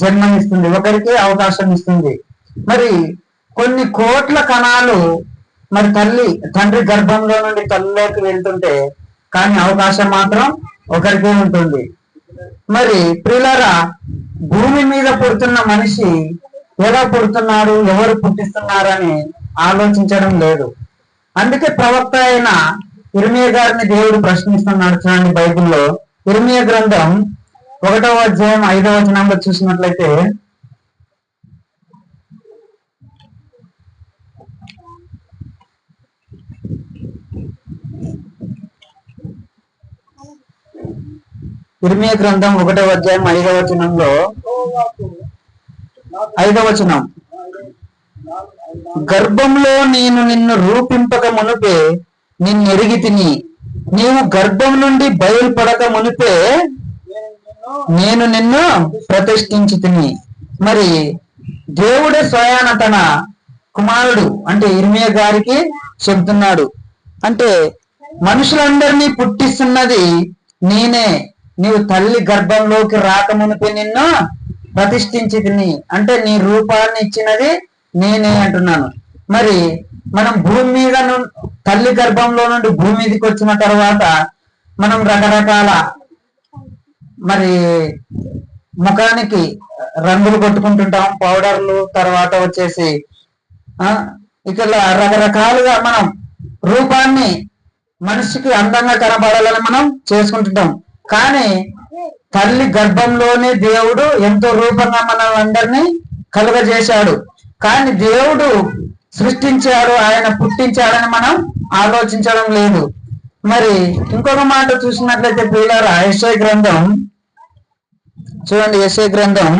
జన్మనిస్తుంది, ఒకరికి అవకాశం ఇస్తుంది. మరి కొన్ని కోట్ల కణాలు మరి తండ్రి గర్భంలో నుండి తల్లిలోకి వెళ్తుంటే కానీ అవకాశం మాత్రం ఒకరికే ఉంటుంది. మరి ప్రియులారా, భూమి మీద పుడుతున్న మనిషి ఎలా పుడుతున్నాడు, ఎవరు పుట్టిస్తున్నారని ఆలోచించడం లేదు. అందుకే ప్రవక్త అయిన ఇర్మియా గారిని దేవుడు ప్రశ్నిస్తున్నాడు. చూడండి, బైబిల్లో ఇర్మియా గ్రంథం 1వ అధ్యాయం 5వ వచనంలో చూసినట్లయితే, ఇర్మియా గ్రంథం 1వ అధ్యాయం 5వ వచనంలో 5వ వచనం, గర్భంలో నేను నిన్ను రూపింపక మునుపే నిన్నెరిగి తిని, నీవు గర్భం నుండి బయలుపడక మునిపే నేను నిన్ను ప్రతిష్ఠించి తిని. మరి దేవుడే స్వయాన తన కుమారుడు అంటే ఇర్మియా గారికి చెబుతున్నాడు. అంటే మనుషులందరినీ పుట్టిస్తున్నది నేనే, నీవు తల్లి గర్భంలోకి రాక మునిపే నిన్ను ప్రతిష్ఠించి తిని, అంటే నీ రూపాన్ని ఇచ్చినది నేనే అంటున్నాను. మరి మనం భూమి మీద తల్లి గర్భంలో నుండి భూమి మీదకి వచ్చిన తర్వాత మనం రకరకాల మరి ముఖానికి రంగులు కొట్టుకుంటుంటాం, పౌడర్లు, తర్వాత వచ్చేసి ఇక్కడ రకరకాలుగా మనం రూపాన్ని మనిషికి అందంగా కనబడాలని మనం చేసుకుంటుంటాం. కానీ తల్లి గర్భంలోనే దేవుడు ఎంతో రూపంగా మనం అందరినీ కలుగజేశాడు. కానీ దేవుడు సృష్టించాడు, ఆయన పుట్టించాడని మనం ఆలోచించడం లేదు. మరి ఇంకొక మాట చూసినట్లయితే ప్రియులారా, యెషయా గ్రంథం చూడండి, యెషయా గ్రంథం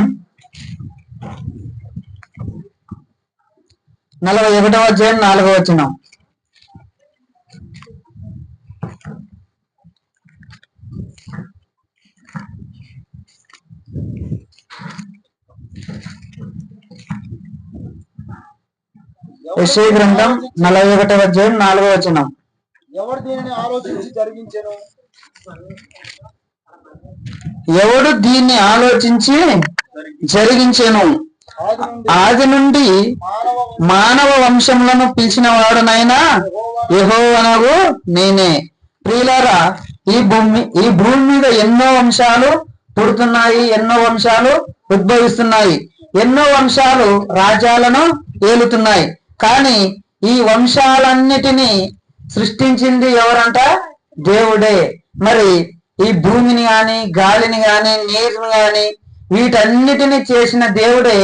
41వ అధ్యాయం 4వ వచనం, యెషయా గ్రంథం 41వ అధ్యాయం 4వ వచనం, ఎవడు దీనిని ఆలోచించి జరిగించెను, ఎవడు దీన్ని ఆలోచించి జరిగించెను, ఆది నుండి మానవ వంశములను పిలిచిన వాడునైనా యెహోవానగు నేనే. ప్రియులారా, ఈ భూమి మీద ఎన్నో వంశాలు పుడుతున్నాయి, ఎన్నో వంశాలు ఉద్భవిస్తున్నాయి, ఎన్నో వంశాలు రాజ్యాలను ఏలుతున్నాయి. కానీ ఈ వంశాలన్నిటినీ సృష్టించింది ఎవరంట? దేవుడే. మరి ఈ భూమిని గాని, గాలిని గాని, నీరుని గాని, వీటన్నిటిని చేసిన దేవుడే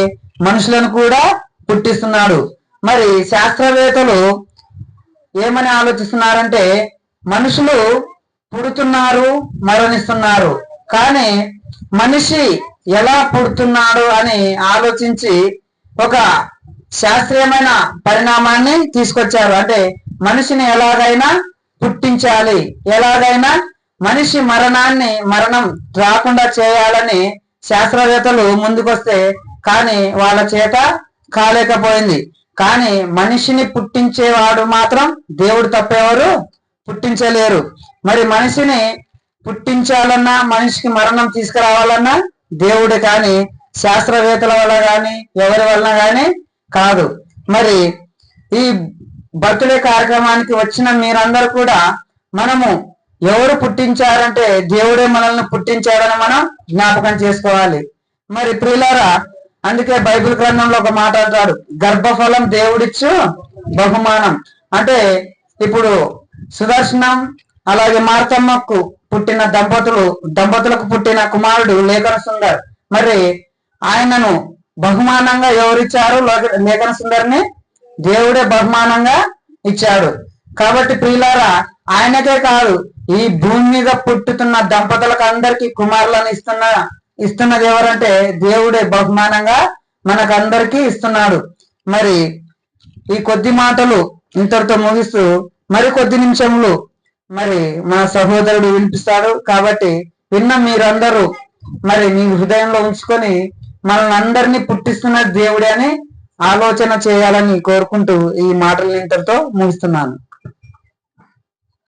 మనుషులను కూడా పుట్టిస్తున్నాడు. మరి శాస్త్రవేత్తలు ఏమని ఆలోచిస్తున్నారంటే, మనుషులు పుడుతున్నారు, మరణిస్తున్నారు, కానీ మనిషి ఎలా పుడుతున్నాడు అని ఆలోచించి ఒక శాస్త్రీయమైన పరిణామాన్ని తీసుకొచ్చారు. అంటే మనిషిని ఎలాగైనా పుట్టించాలి, ఎలాగైనా మనిషి మరణం రాకుండా చేయాలని శాస్త్రవేత్తలు ముందుకొస్తే కానీ వాళ్ళ చేత కాలేకపోయింది. కానీ మనిషిని పుట్టించేవాడు మాత్రం దేవుడు తప్పేవారు పుట్టించలేరు. మరి మనిషిని పుట్టించాలన్నా, మనిషికి మరణం తీసుకురావాలన్నా దేవుడే, కానీ శాస్త్రవేత్తల వల్ల కానీ ఎవరి వల్ల కానీ కాదు. మరి ఈ బర్త్డే కార్యక్రమానికి వచ్చిన మీరందరూ కూడా మనము ఎవరు పుట్టించారంటే దేవుడే మనల్ని పుట్టించాడని మనం జ్ఞాపకం చేసుకోవాలి. మరి ప్రియులారా, అందుకే బైబిల్ గ్రంథంలో ఒక మాట అంటాడు, గర్భఫలం దేవుడిచ్చు బహుమానం. అంటే ఇప్పుడు సుదర్శనం అలాగే మార్తమ్మకు పుట్టిన దంపతులకు పుట్టిన కుమారుడు లేఖన సుందర్. మరి ఆయనను బహుమానంగా ఎవరిచ్చారు? లేఖన సుందర్ని దేవుడే బహుమానంగా ఇచ్చాడు. కాబట్టి ప్రియులారా, ఆయనకే కాదు, ఈ భూమి మీద పుట్టుతున్న దంపతులకు అందరికి కుమారులను ఇస్తున్నది ఎవరంటే దేవుడే బహుమానంగా మనకందరికీ ఇస్తున్నాడు. మరి ఈ కొద్ది మాటలు ఇంతటితో ముగిస్తూ మరి కొద్ది నిమిషములు మరి మన సహోదరుడు వినిపిస్తాడు. కాబట్టి విన్న మీరందరూ మరి మీ హృదయంలో ఉంచుకొని మనల్ని అందరినీ పుట్టిస్తున్న దేవుడే అని ఆలోచన చేయాలని కోరుకుంటూ ఈ మాటలు ఇంతటితో ముగిస్తున్నాను.